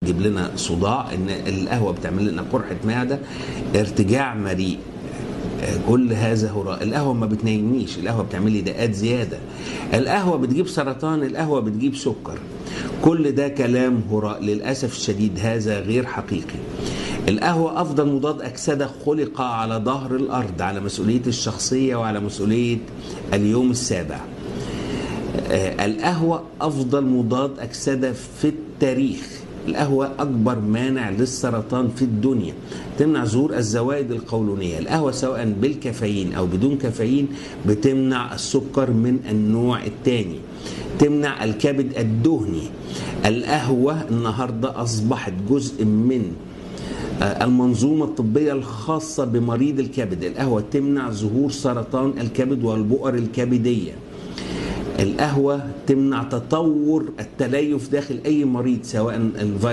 تجيب لنا صداع، ان القهوه بتعمل لنا قرحه معده، ارتجاع مريء، كل هذا هراء. القهوه ما بتنيمنيش، القهوه بتعمل لي دقات زياده، القهوه بتجيب سرطان، القهوه بتجيب سكر. كل ده كلام هراء، للاسف الشديد هذا غير حقيقي. القهوه افضل مضاد اكسده خلق على ظهر الارض، على مسؤوليه الشخصيه وعلى مسؤوليه اليوم السابع. القهوه افضل مضاد اكسده في التاريخ. القهوة أكبر مانع للسرطان في الدنيا، تمنع ظهور الزوائد القولونية. القهوة سواء بالكافيين أو بدون كافيين بتمنع السكر من النوع الثاني، تمنع الكبد الدهني. القهوة النهاردة أصبحت جزء من المنظومة الطبية الخاصة بمريض الكبد. القهوة تمنع ظهور سرطان الكبد والبؤر الكبدية. القهوة تمنع تطور التليف داخل أي مريض، سواء الفيروس